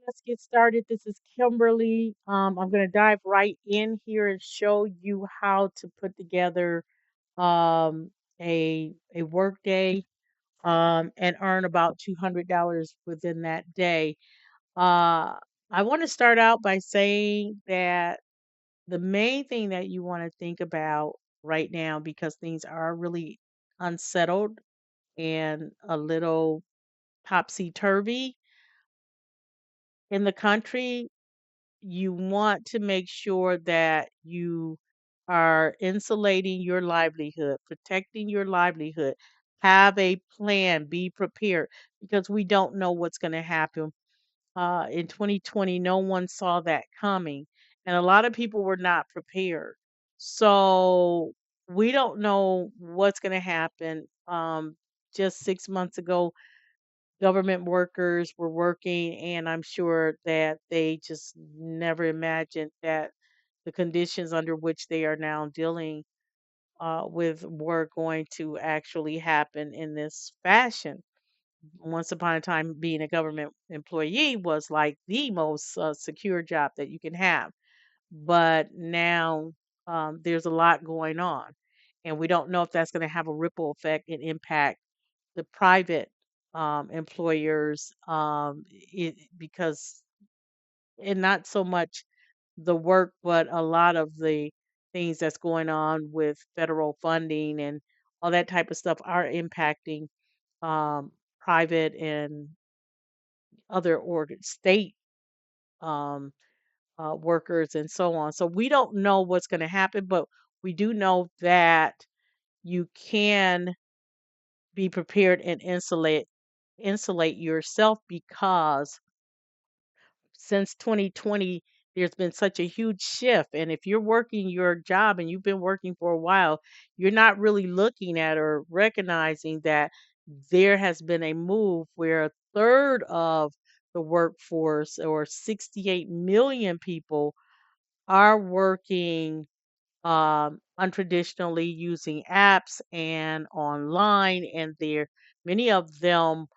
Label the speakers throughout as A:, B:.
A: let's get started. This is Kimberly. I'm going to dive right in here and show you how to put together a work day and earn about $200 within that day. Uh, I want to start out by saying that the main thing that you want to think about right now, because things are really unsettled and a little topsy turvy in the country, you want to make sure that you are insulating your livelihood, protecting your livelihood. Have a plan, be prepared because we don't know what's going to happen. In 2020, no one saw that coming, and a lot of people were not prepared. So we don't know what's going to happen. Just 6 months ago, government workers were working, and I'm sure that they just never imagined that the conditions under which they are now dealing with were going to actually happen in this fashion. Once upon a time, being a government employee was like the most secure job that you can have. But now there's a lot going on, and we don't know if that's going to have a ripple effect and impact the private employers, because and not so much the work, but a lot of the things that's going on with federal funding and all that type of stuff are impacting um, private and other state um, workers and so on. So we don't know what's going to happen, but we do know that you can be prepared and insulate yourself because since 2020 there's been such a huge shift, and if you're working your job and you've been working for a while, you're not really looking at or recognizing that there has been a move where a third of the workforce, or 68 million people, are working untraditionally using apps and online, and there many of them,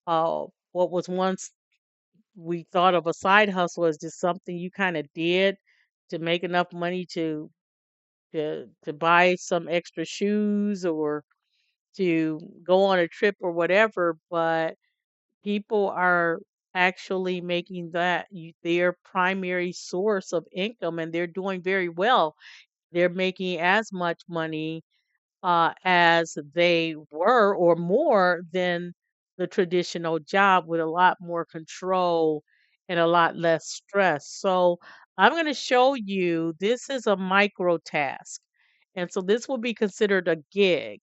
A: what was once we thought of a side hustle as just something you kind of did to make enough money to buy some extra shoes or to go on a trip or whatever, but people are actually making that their primary source of income, and they're doing very well. They're making as much money as they were or more than the traditional job, with a lot more control and a lot less stress. So I'm going to show you, this is a micro task. And so this will be considered a gig.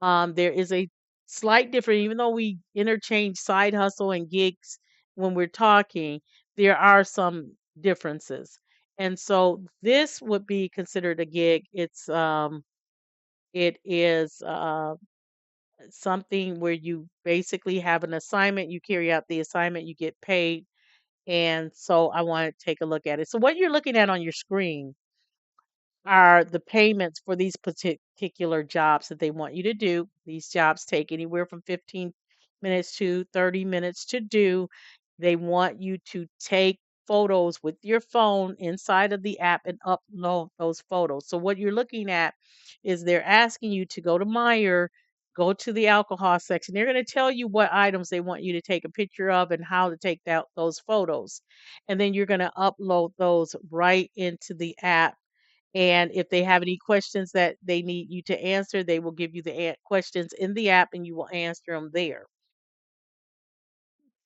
A: There is a slight difference, even though we interchange side hustle and gigs when we're talking, there are some differences. And so this would be considered a gig. It is something where you basically have an assignment, you carry out the assignment, you get paid. And so I want to take a look at it. So, what you're looking at on your screen are the payments for these particular jobs that they want you to do. These jobs take anywhere from 15 minutes to 30 minutes to do. They want you to take photos with your phone inside of the app and upload those photos. So, what you're looking at is they're asking you to go to Meyer, go to the alcohol section. They're going to tell you what items they want you to take a picture of and how to take those photos. And then you're going to upload those right into the app, and if they have any questions that they need you to answer, they will give you the questions in the app and you will answer them there.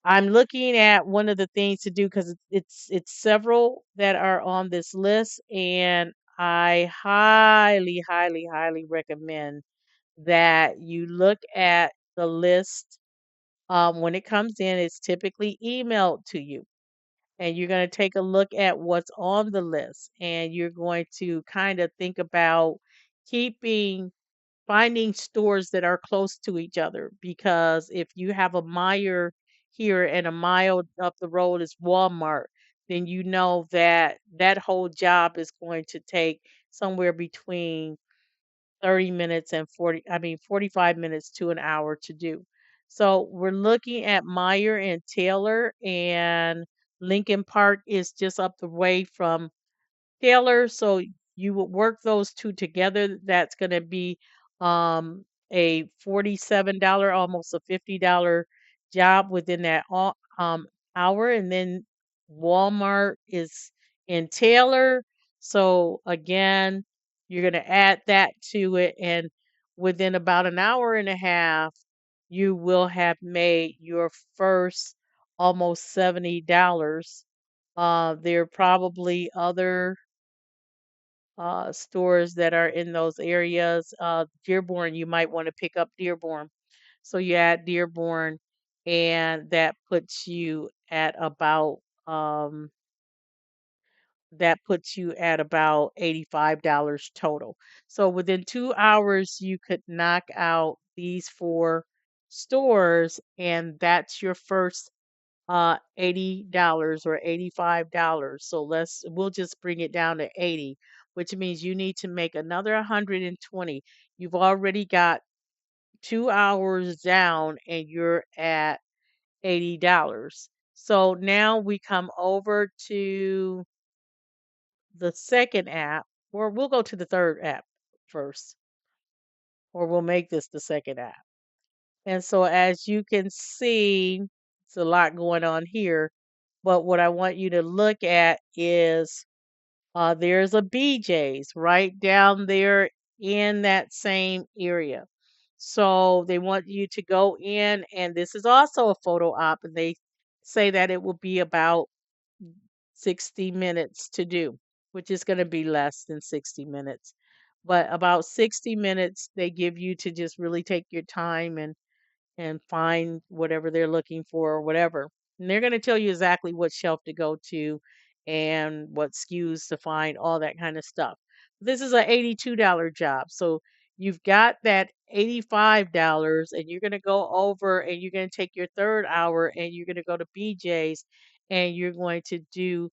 A: I'm looking at one of the things to do because it's several that are on this list, and I highly, highly, highly recommend that you look at the list when it comes in. It's typically emailed to you, and you're going to take a look at what's on the list, and you're going to kind of think about keeping finding stores that are close to each other, because if you have a Meyer here and a mile up the road is Walmart, then you know that that whole job is going to take somewhere between 30 minutes and 45 minutes to an hour to do. So we're looking at Meyer and Taylor, and Lincoln Park is just up the way from Taylor, so you would work those 2 together. That's gonna be, a $47, almost a $50 job within that hour, and then Walmart is in Taylor, so again, you're gonna add that to it, and within about an hour and a half, you will have made your first almost $70. There are probably other stores that are in those areas. Dearborn, you might want to pick up Dearborn. So you add Dearborn, and um, that puts you at about $85 total. So within 2 hours, you could knock out these four stores, and that's your first $80 or $85. So we'll just bring it down to 80, which means you need to make another 120. You've already got 2 hours down and you're at $80. So now we come over to the second app, or we'll go to the third app first, or we'll make this the second app. And so as you can see, it's a lot going on here. But what I want you to look at is there's a BJ's right down there in that same area. So they want you to go in, and this is also a photo op, and they say that it will be about 60 minutes to do, which is going to be less than 60 minutes. But about 60 minutes they give you to just really take your time and find whatever they're looking for or whatever. And they're going to tell you exactly what shelf to go to and what SKUs to find, all that kind of stuff. This is a $82 job. So you've got that $85 and you're going to go over and you're going to take your third hour and you're going to go to BJ's and you're going to do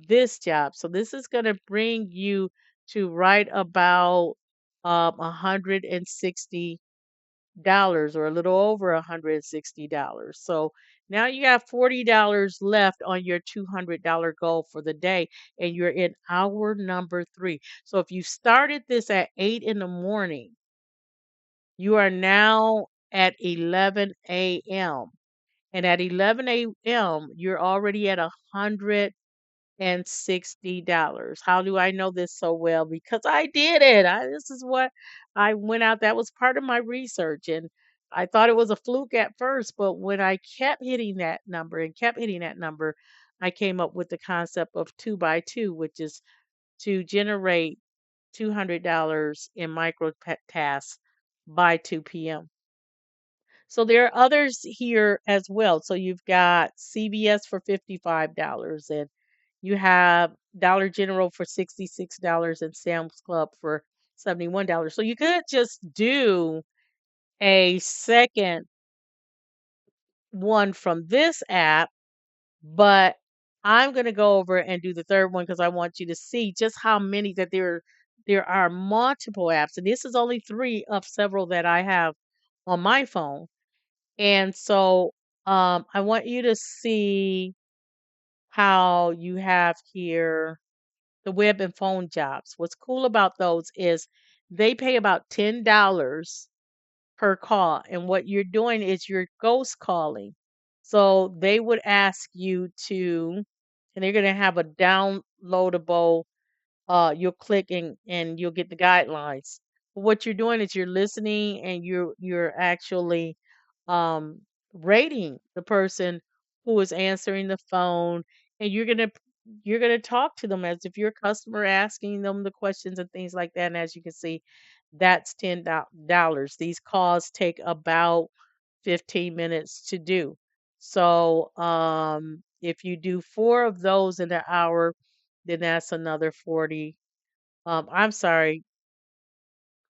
A: this job. So this is going to bring you to right about 160 dollars or a little over $160. So now you got $40 left on your $200 goal for the day, and you're in hour number 3. So if you started this at 8 in the morning, you are now at 11 a.m. And at 11 a.m., you're already at $160. How do I know this so well? Because I did it. This is what I went out. That was part of my research. And I thought it was a fluke at first, but when I kept hitting that number and kept hitting that number, I came up with the concept of 2 by 2, which is to generate $200 in micro tasks by 2 p.m. So there are others here as well. So you've got CVS for $55 and you have Dollar General for $66 and Sam's Club for $71. So you could just do a second one from this app, but I'm going to go over and do the third one because I want you to see just how many that there are multiple apps, and this is only 3 of several that I have on my phone. And so I want you to see how you have here the web and phone jobs. What's cool about those is they pay about $10 per call. And what you're doing is you're ghost calling. So they would ask you to, and they're going to have a downloadable you'll click and you'll get the guidelines. But what you're doing is you're listening and you're actually um rating the person who is answering the phone, and you're gonna talk to them as if you're a customer asking them the questions and things like that. And as you can see, that's $10. These calls take about 15 minutes to do. So if you do 4 of those in an hour, then that's another 40. I'm sorry,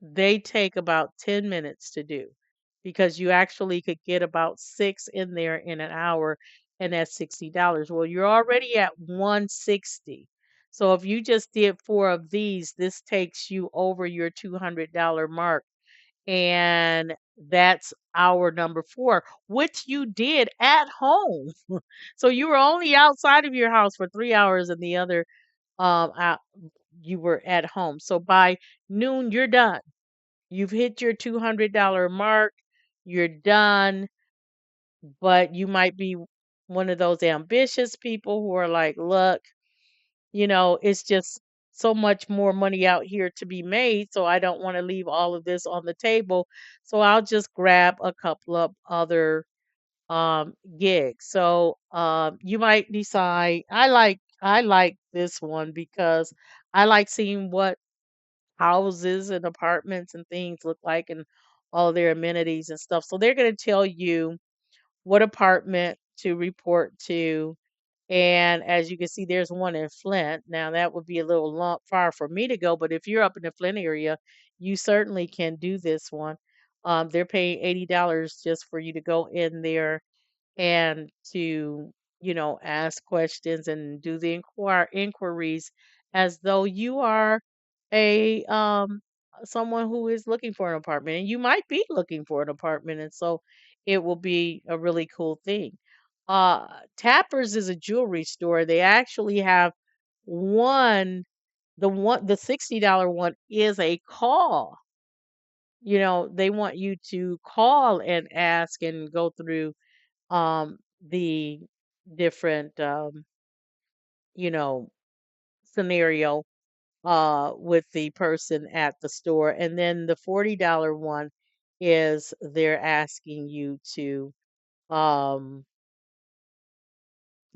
A: they take about 10 minutes to do because you actually could get about 6 in there in an hour, and that's $60. Well, you're already at 160. So if you just did 4 of these, this takes you over your $200 mark, And that's our number 4, which you did at home. So you were only outside of your house for 3 hours and the other out, you were at home. So by noon you're done. You've hit your $200 mark. You're done, but you might be one of those ambitious people who are like, "Look, it's just so much more money out here to be made, so I don't want to leave all of this on the table. So I'll just grab a couple of other gigs." So you might decide, I like this one because I like seeing what houses and apartments and things look like and all their amenities and stuff. So they're going to tell you what apartment to report to, and as you can see, there's one in Flint. Now, that would be a little far for me to go, but if you're up in the Flint area, you certainly can do this one. They're paying $80 just for you to go in there and to, ask questions and do the inquiries as though you are a someone who is looking for an apartment, and you might be looking for an apartment, and so it will be a really cool thing. uh Tappers is a jewelry store. They actually have one, the $60 one is a call. They want you to call and ask and go through the different you know scenario with the person at the store. And then the $40 one is they're asking you um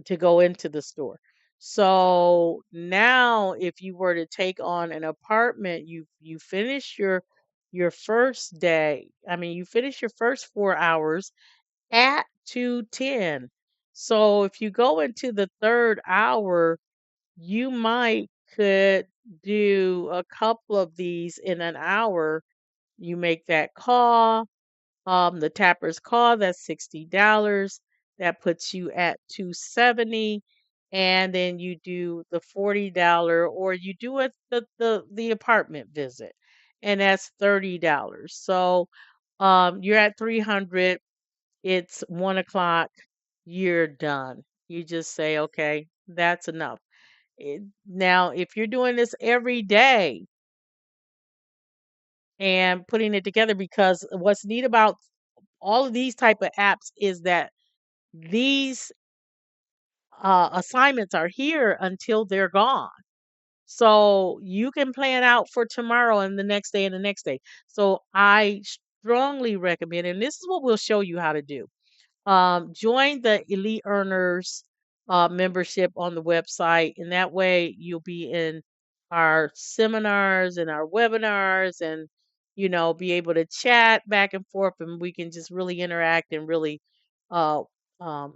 A: to go into the store. So now if you were to take on an apartment, you finish your first day. I mean, you finish your first 4 hours at 2:10. So if you go into the third hour, you might could do a couple of these in an hour. You make that call, the tapper's call, that's $60. That puts you at 270. And then you do the $40, or you do it the apartment visit, and that's $30. So you're at 300. It's 1 o'clock, you're done. You just say, okay, that's enough. Now, if you're doing this every day and putting it together, because what's neat about all of these type of apps is that these assignments are here until they're gone. So you can plan out for tomorrow and the next day and the next day. So I strongly recommend, and this is what we'll show you how to do. Join the Elite Earners membership on the website, and that way you'll be in our seminars and our webinars, and be able to chat back and forth, and we can just really interact and really uh, um,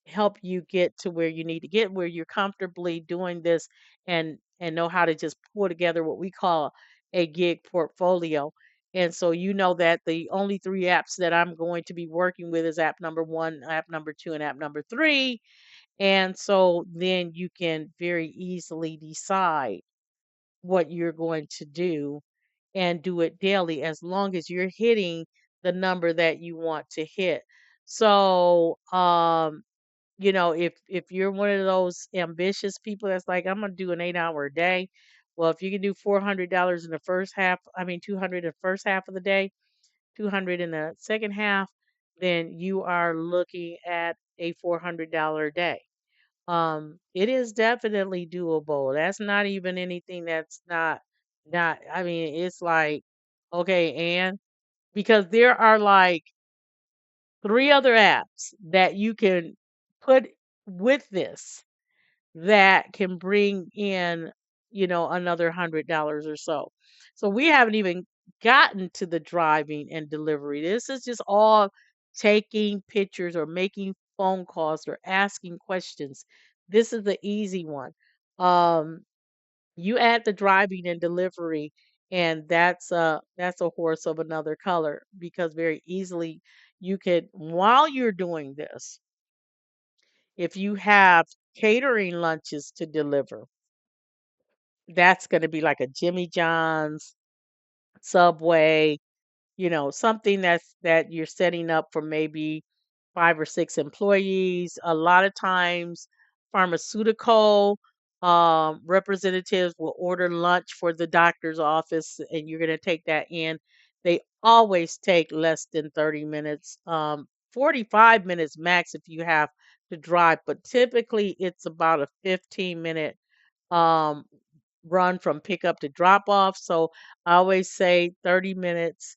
A: help you get to where you need to get, where you're comfortably doing this, and know how to just pull together what we call a gig portfolio. And so you know that the only 3 apps that I'm going to be working with is app number 1, app number 2, and app number 3. And so then you can very easily decide what you're going to do and do it daily, as long as you're hitting the number that you want to hit. So if you're one of those ambitious people that's like, I'm gonna do an 8 hour a day. Well, if you can do $400 in the first half, I mean 200 in the first half of the day, 200 in the second half, then you are looking at a $400 a day. It is definitely doable. That's not even anything that's not, I mean, it's like, okay, and because there are like 3 other apps that you can put with this that can bring in, another $100 or so. So we haven't even gotten to the driving and delivery. This is just all taking pictures or making phone calls or asking questions. This is the easy one. Um, you add the driving and delivery, and that's a horse of another color, because very easily you could, while you're doing this, if you have catering lunches to deliver, that's going to be like a Jimmy John's, Subway, something that you're setting up for maybe 5 or 6 employees. A lot of times, pharmaceutical representatives will order lunch for the doctor's office, and you're going to take that in. They always take less than 30 minutes, 45 minutes max if you have to drive, but typically it's about a 15-minute um, run from pickup to drop off. So I always say 30 minutes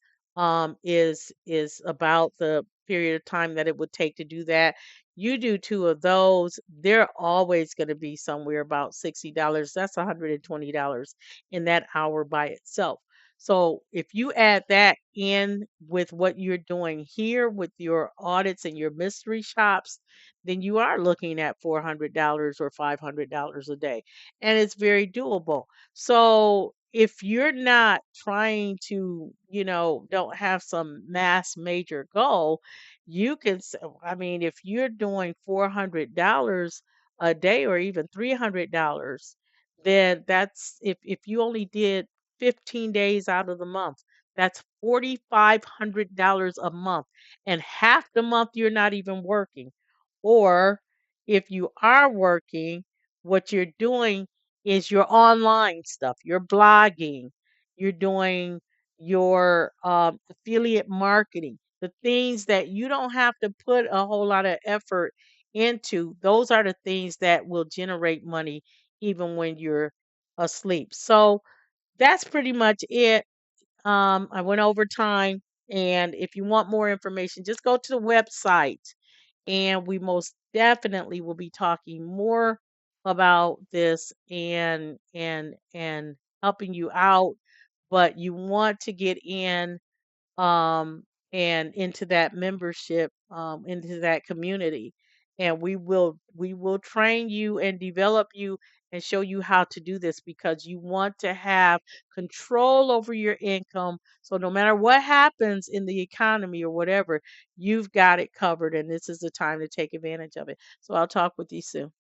A: is about the period of time that it would take to do that. You do two of those, they're always going to be somewhere about $60. That's $120 in that hour by itself. So if you add that in with what you're doing here with your audits and your mystery shops, then you are looking at $400 or $500 a day, and it's very doable. So if you're not trying to, don't have some mass major goal, you can, I mean, if you're doing $400 a day or even $300, then that's, if you only did 15 days out of the month, that's $4,500 a month. And half the month you're not even working. Or if you are working, what you're doing is your online stuff, you're blogging, you're doing your affiliate marketing, the things that you don't have to put a whole lot of effort into. Those are the things that will generate money even when you're asleep. So that's pretty much it. I went over time, and if you want more information, just go to the website, and we most definitely will be talking more about this and helping you out. But you want to get in um, and into that membership, into that community. And we will train you and develop you and show you how to do this because you want to have control over your income. So no matter what happens in the economy or whatever, you've got it covered. And this is the time to take advantage of it. So I'll talk with you soon.